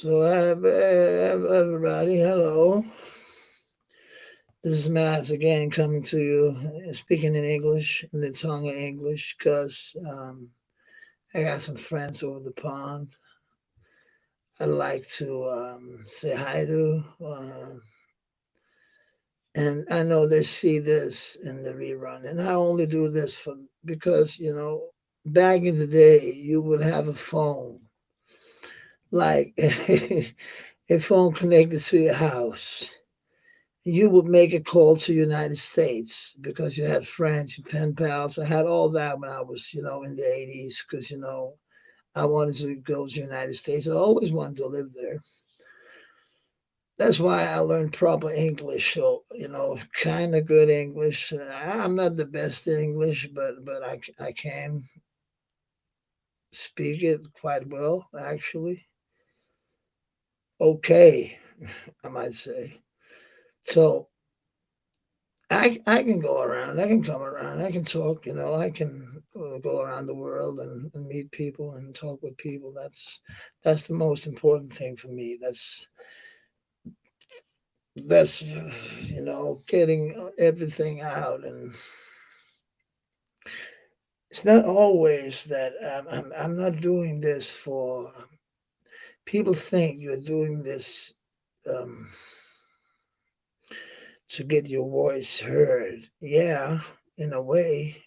So, everybody, hello. This is Matt again coming to you, speaking in English, in the tongue of English, because I got some friends over the pond I'd like to say hi to. And I know they see this in the rerun. And I only do this for because, back in the day, you would have a phone, like a phone connected to your house. You would make a call to United States because you had friends, your pen pals. I had all that when I was, in the 80s because, I wanted to go to the United States. I always wanted to live there. That's why I learned proper English. So, kind of good English. I'm not the best in English, but I can speak it quite well, actually. Okay, I might say. So, I can go around. I can come around. I can talk. I can go around the world and meet people and talk with people. That's the most important thing for me. That's getting everything out. And it's not always that I'm not doing this for people think you're doing this um, to get your voice heard. Yeah, in a way,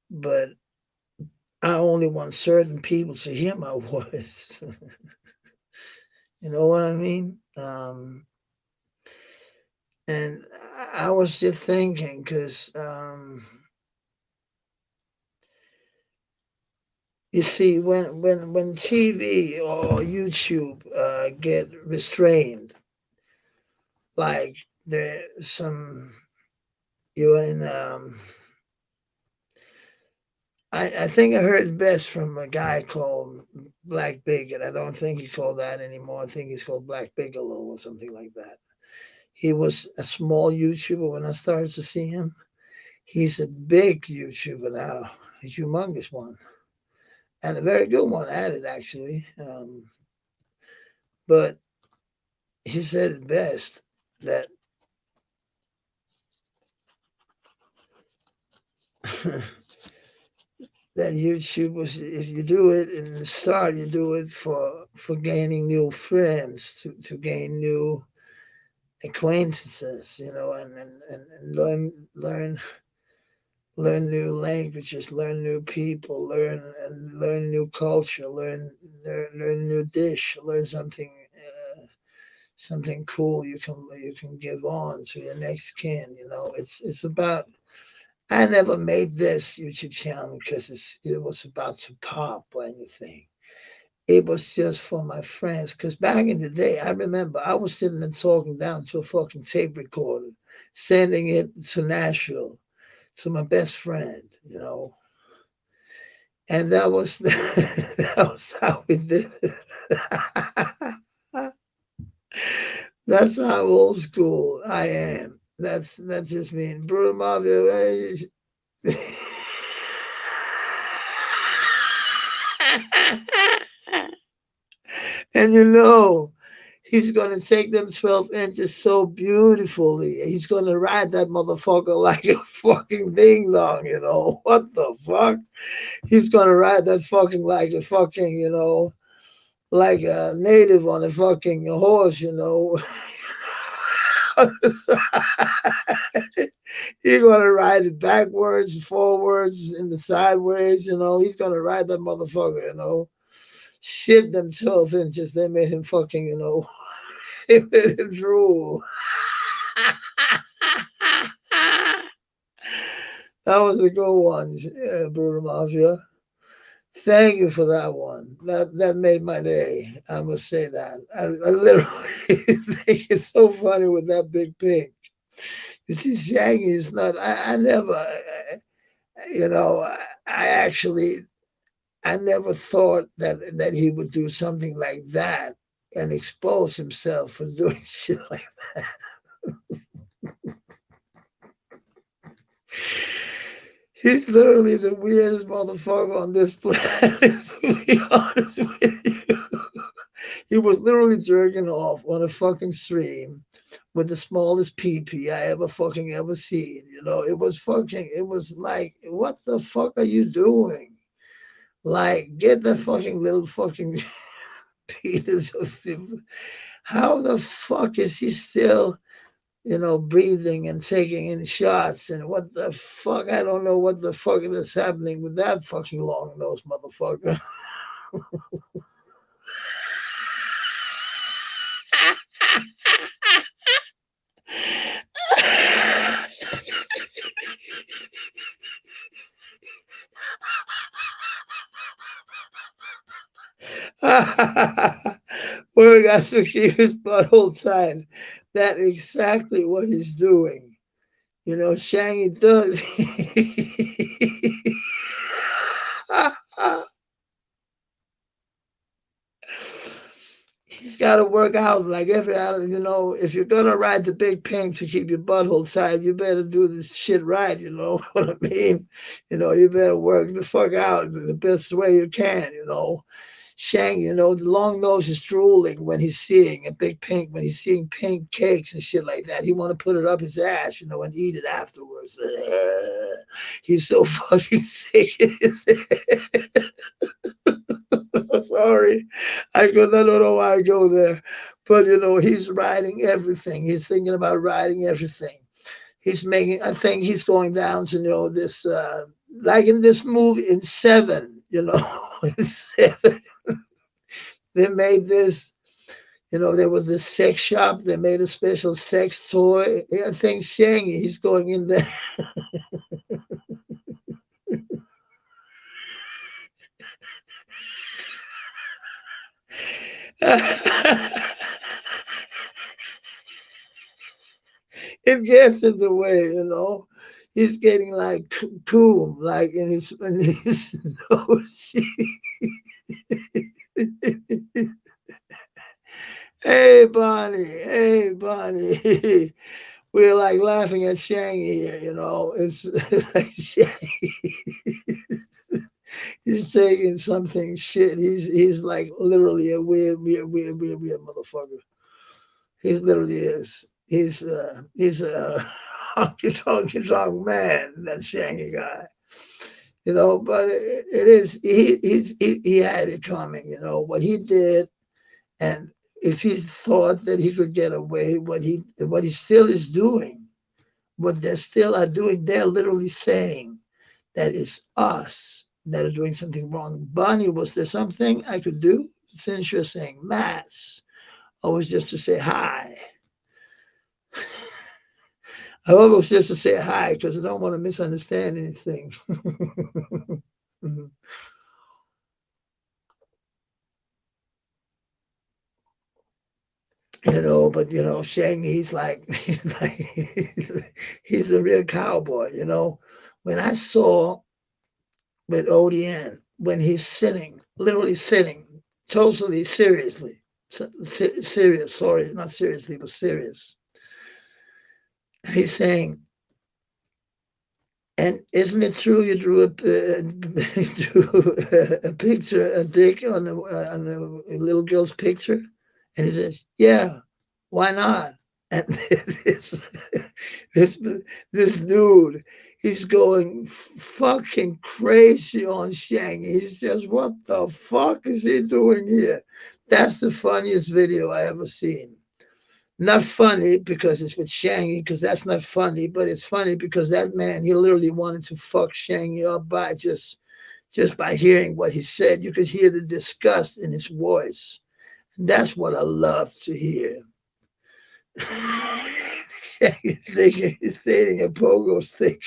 but I only want certain people to hear my voice. You know what I mean? And I was just thinking because you see, when TV or YouTube get restrained, like there some you're in. I think I heard best from a guy called Black Bigot. I don't think he's called that anymore. I think he's called Black Bigelow or something like that. He was a small YouTuber when I started to see him. He's a big YouTuber now, a humongous one, and a very good one at it, actually. But he said it best that that YouTube was, if you do it in the start, you do it for gaining new friends, to gain new acquaintances, and learn new languages, learn new people, learn new culture, learn new dish, learn something cool you can give on to your next kin. It's about. I never made this YouTube channel because it was about to pop or anything. It was just for my friends. Because back in the day, I remember I was sitting and talking down to a fucking tape recorder, sending it to Nashville to my best friend, and that was that was how we did it. That's how old school I am. That's just me. Bruno Mafia. And he's gonna take them 12 inches so beautifully. He's gonna ride that motherfucker like a fucking ding dong, What the fuck? He's gonna ride that fucking like a fucking, like a native on a fucking horse. On the side. He's gonna ride it backwards, forwards, in the sideways. He's gonna ride that motherfucker. Shit, them 12 inches, they made him fucking, they made him drool. That was a good one, Bruno Mafia. Thank you for that one. That made my day. I must say that. I literally think it's so funny with that big pig. You see, Shaggy is not. I never. I actually. I never thought that he would do something like that and expose himself for doing shit like that. He's literally the weirdest motherfucker on this planet, to be honest with you. He was literally jerking off on a fucking stream with the smallest pee I ever seen. You know, it was fucking. It was like, what the fuck are you doing? Like, get the fucking little fucking penis of him. How the fuck is he still, breathing and taking in shots? And what the fuck? I don't know what the fuck is happening with that fucking long nose motherfucker. Word has to keep his butthole tied. That's exactly what he's doing. Shangy does. He's got to work out like if you're gonna ride the big pink to keep your butthole tight, you better do this shit right. You know what I mean? You better work the fuck out the best way you can. Shang, the long nose is drooling when he's seeing a big pink, when he's seeing pink cakes and shit like that. He want to put it up his ass, and eat it afterwards. He's so fucking sick in his head. Sorry, I don't know why I go there, but he's writing everything. He's thinking about writing everything. He's making. I think he's going down to this, like in this movie in Seven. In Seven, they made this. There was this sex shop. They made a special sex toy. I think Shangy, he's going in there. It gets in the way. He's getting like coom, like in his nose. Hey, Bonnie. Hey, Bonnie. We're like laughing at Shangy here. It's like Shangy. He's taking something shit. He's like literally a weird motherfucker. He literally is. He's a honky tonk man. That Shangy guy. But it is he had it coming. What he did, and if he thought that he could get away, what he still is doing, what they still are doing, they're literally saying that it's us that are doing something wrong. Bonnie, was there something I could do? Since you're saying mass, or was just to say hi? I hope it was just to say hi because I don't want to misunderstand anything. But Shang, he's a real cowboy. When I saw with ODN, when he's sitting, literally sitting, totally seriously, serious, sorry, not seriously, but serious. He's saying, and isn't it true you drew a picture, a dick on a little girl's picture? And he says, yeah, why not? And this, this dude, he's going fucking crazy on Shang. He's just, what the fuck is he doing here? That's the funniest video I ever seen. Not funny because it's with Shangy, because that's not funny, but it's funny because that man, he literally wanted to fuck Shangy up by just by hearing what he said. You could hear the disgust in his voice. And that's what I love to hear. Shangy's thinking he's dating a pogo stick.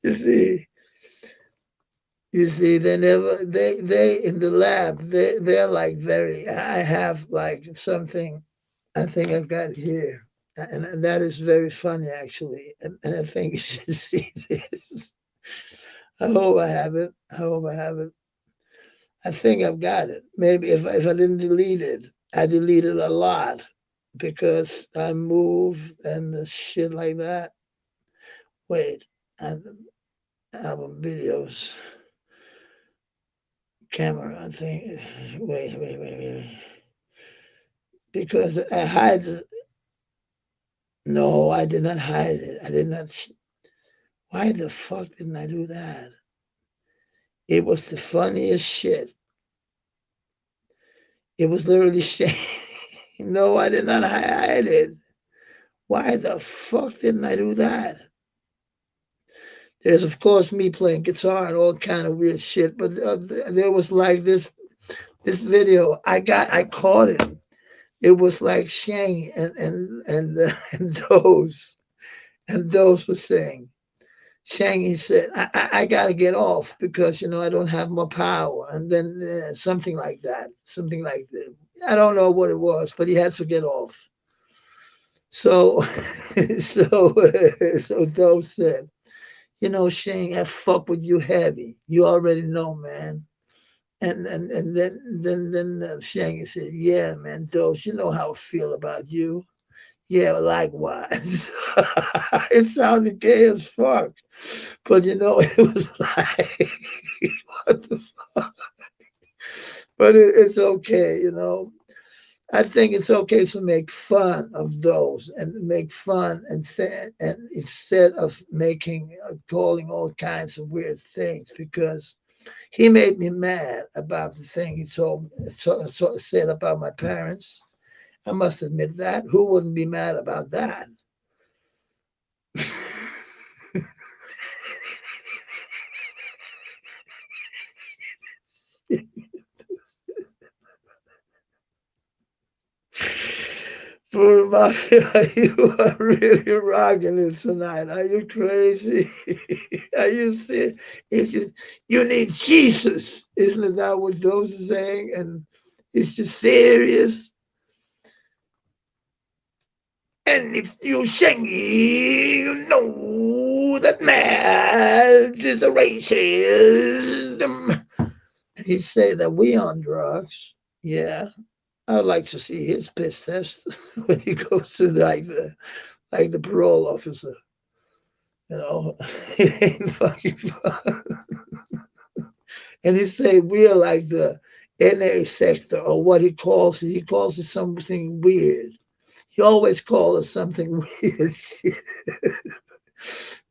you see, You see, they never they in the lab they're like very. I have like something. I think I've got here, and that is very funny actually. And I think you should see this. I hope I have it. I hope I have it. I think I've got it. Maybe if I didn't delete it, I deleted a lot because I moved and the shit like that. Wait, I, album videos. Camera, I think. Wait. Because I hide. No, I did not hide it. I did not. Why the fuck didn't I do that? It was the funniest shit. It was literally shame. No, I did not hide it. Why the fuck didn't I do that? There's of course me playing guitar and all kind of weird shit, but there was like this video. I caught it. It was like Shang and those were saying. Shang, he said, I got to get off because, I don't have more power. And then something like that, something like that. I don't know what it was, but he had to get off. So, so those said, Shang, I fuck with you heavy. You already know, man. And then Shang said, yeah, man, Dose, you know how I feel about you. Yeah, likewise. It sounded gay as fuck. But it was like, what the fuck? But it's okay. I think it's okay to make fun of those and make fun and instead of making calling all kinds of weird things because he made me mad about the thing he said about my parents. I must admit that. Who wouldn't be mad about that? For Mafia, you are really rocking it tonight. Are you crazy? Are you serious? It's just, you need Jesus. Isn't it that what those are saying? And it's just serious. And if you sing, you know that marriage is a racism. And he say that we on drugs. Yeah. I would like to see his piss test when he goes to like the parole officer. It ain't fucking fun. And he say we're like the NA sector or what he calls it. He calls it something weird. He always calls it something weird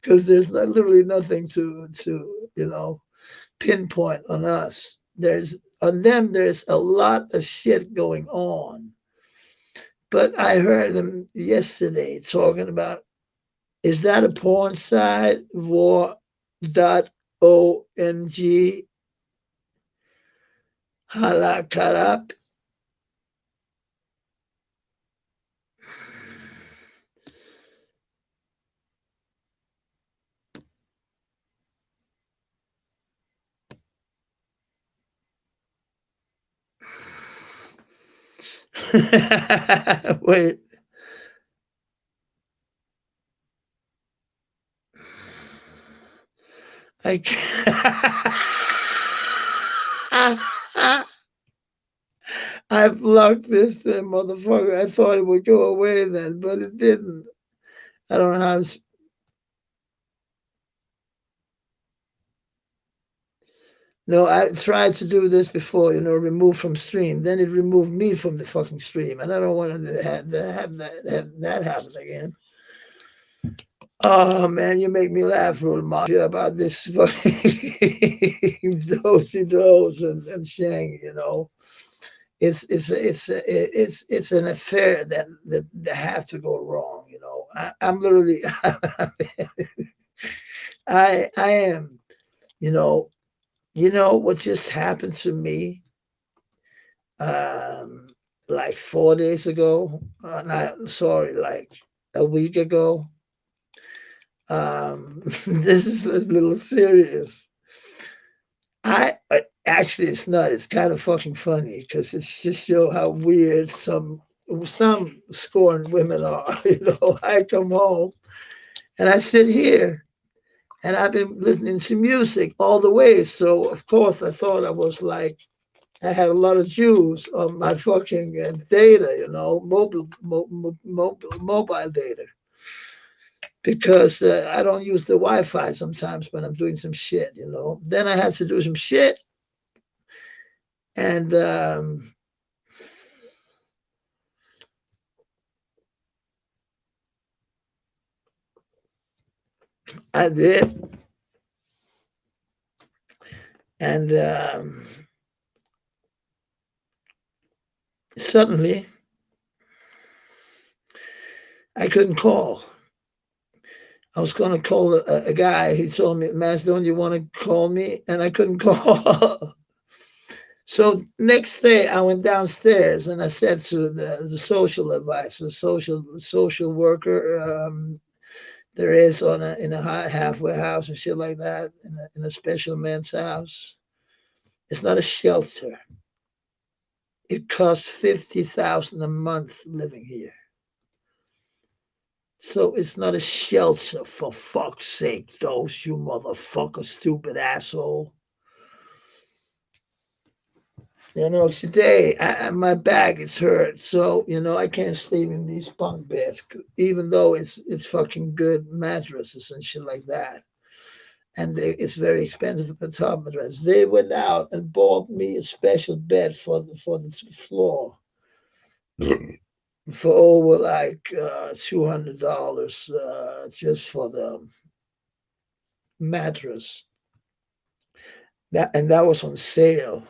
because there's literally nothing to pinpoint on us. There's on them. There's a lot of shit going on. But I heard them yesterday talking about, is that a porn site? War.ong halakarap. Wait. I can't. I blocked this thing, motherfucker. I thought it would go away then, but it didn't. I don't know how. No, I tried to do this before, remove from stream. Then it removed me from the fucking stream, and I don't want to have that happen again. Oh man, you make me laugh, Rule Mafia, about this fucking dosey dose and Shang. It's an affair that have to go wrong. I'm literally I am. You know, what just happened to me um like 4 days ago. Not sorry, like a week ago. This is a little serious. Actually, it's not. It's kind of fucking funny because it's just show how weird some scorned women are. I come home and I sit here and I've been listening to music all the way. So of course I thought I was like I had a lot of Jews on my fucking data, mobile data. because I don't use the Wi-Fi sometimes when I'm doing some shit, you know. Then I had to do some shit, and I did, and suddenly I couldn't call. I was going to call a guy. He told me, "Mas, don't you want to call me?" And I couldn't call. So next day, I went downstairs and I said to the social advisor, social worker, there is on in a halfway house and shit like that, in a special man's house. It's not a shelter. It costs 50,000 a month living here. So it's not a shelter, for fuck's sake, those you motherfucker, stupid asshole. You know, today my back is hurt, so you know I can't sleep in these bunk beds, even though it's fucking good mattresses and shit like that, and it's very expensive for the top mattress. They went out and bought me a special bed for the floor for over like $200 just for the mattress. That was on sale,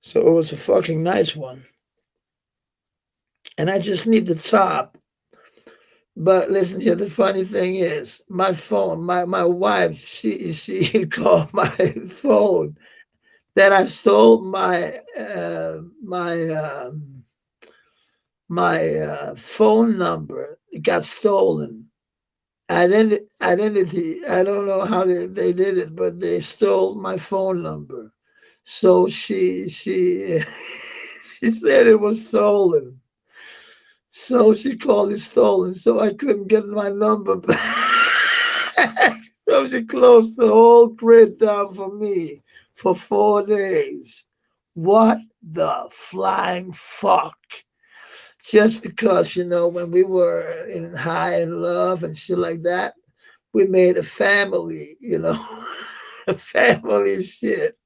so it was a fucking nice one, and I just need the top. But listen here, the funny thing is, my phone, my wife, she called my phone that I stole my phone number. It got stolen. Identity. I don't know how they did it, but they stole my phone number. So she she said it was stolen. So she called it stolen. So I couldn't get my number back. So she closed the whole grid down for me for 4 days. What the flying fuck? Just because, you know, when we were in high in love and shit like that, we made a family, you know, a family shit.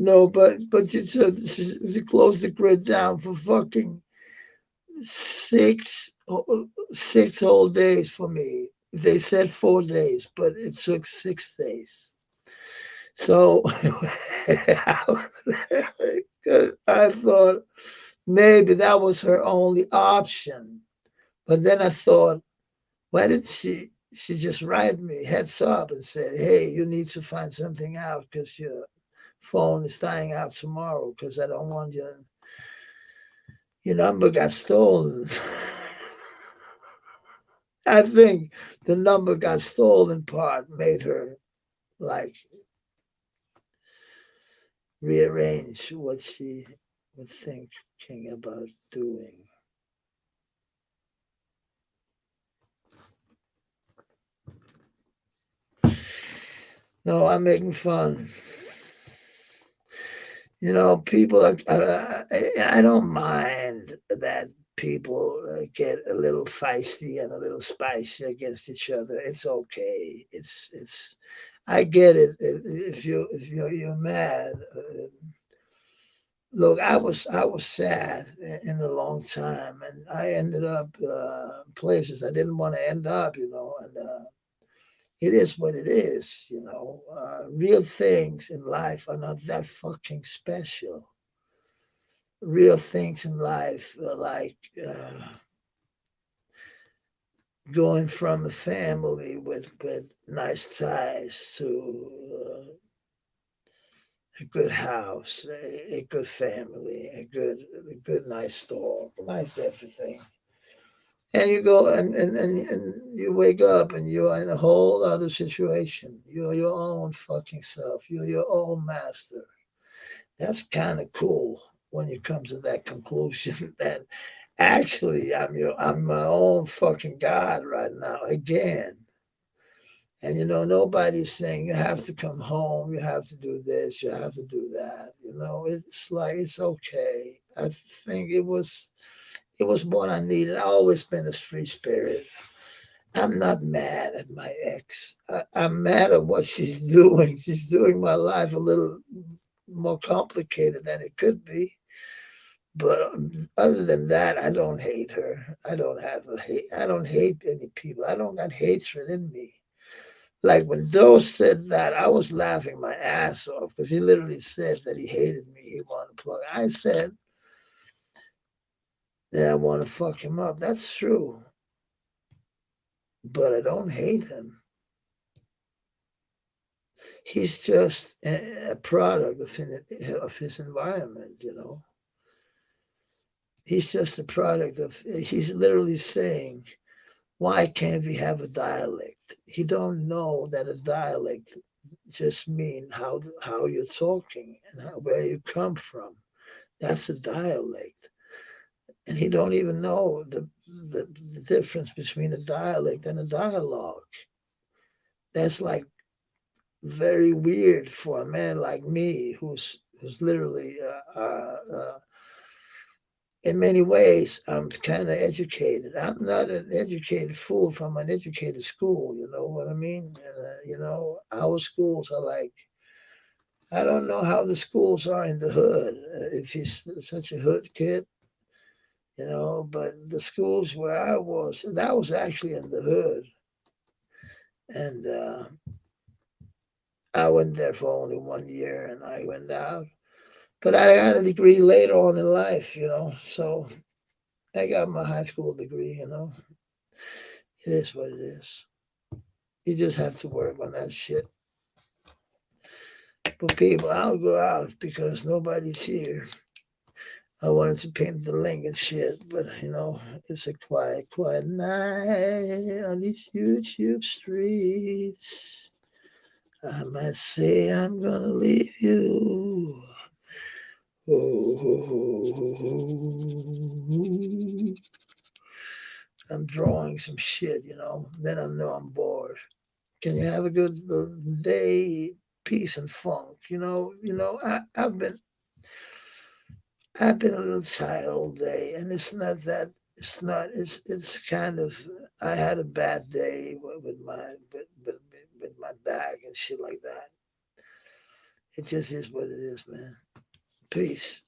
No, but she closed the grid down for fucking six 6 whole days for me. They said 4 days, but it took 6 days. So I thought maybe that was her only option. But then I thought, why didn't she just write me heads up and said, hey, you need to find something out because your phone is dying out tomorrow because I don't want your number got stolen. I think the number got stolen part made her like rearrange what she was thinking about doing. No, I'm making fun. You know, people are, I don't mind that people get a little feisty and a little spicy against each other. It's okay. I get it. If you're mad, look, I was sad in a long time, and I ended up places I didn't want to end up, you know, and it is what it is, you know. Real things in life are not that fucking special. Real things in life are like going from a family with nice ties to a good house, a good family, a good nice store, nice everything. And you go and you wake up and you're in a whole other situation. You're your own fucking self. You're your own master. That's kind of cool when you come to that conclusion that actually I'm my own fucking God right now again. And nobody's saying you have to come home, you have to do this, you have to do that. It's like it's okay. I think it was what I needed. I always been a free spirit. I'm not mad at my ex. I'm mad at what she's doing. She's doing my life a little more complicated than it could be. But other than that, I don't hate her. I don't have a hate. I don't hate any people. I don't got hatred in me. Like when Doe said that, I was laughing my ass off because he literally said that he hated me. He wanted to plug. I said that I want to fuck him up. That's true, but I don't hate him. He's just a product of his environment. He's just a product of. He's literally saying, "Why can't we have a dialect?" He don't know that a dialect just mean how you're talking and where you come from. That's a dialect. And he don't even know the difference between a dialect and a dialogue. That's like very weird for a man like me who's literally in many ways I'm kind of educated. I'm not an educated fool from an educated school. You know what I mean? Our schools are like, I don't know how the schools are in the hood. If he's such a hood kid. But the schools where I was, that was actually in the hood. And I went there for only 1 year and I went out. But I got a degree later on in life. So I got my high school degree. It is what it is. You just have to work on that shit. But people, I'll go out because nobody's here. I wanted to paint the link and shit, but it's a quiet, quiet night on these YouTube streets. I might say I'm gonna leave you. Oh, I'm drawing some shit. Then I know I'm bored. Can you have a good day? Peace and funk. I've been a little tired all day, and it's not that. It's not. It's kind of. I had a bad day with my back and shit like that. It just is what it is, man. Peace.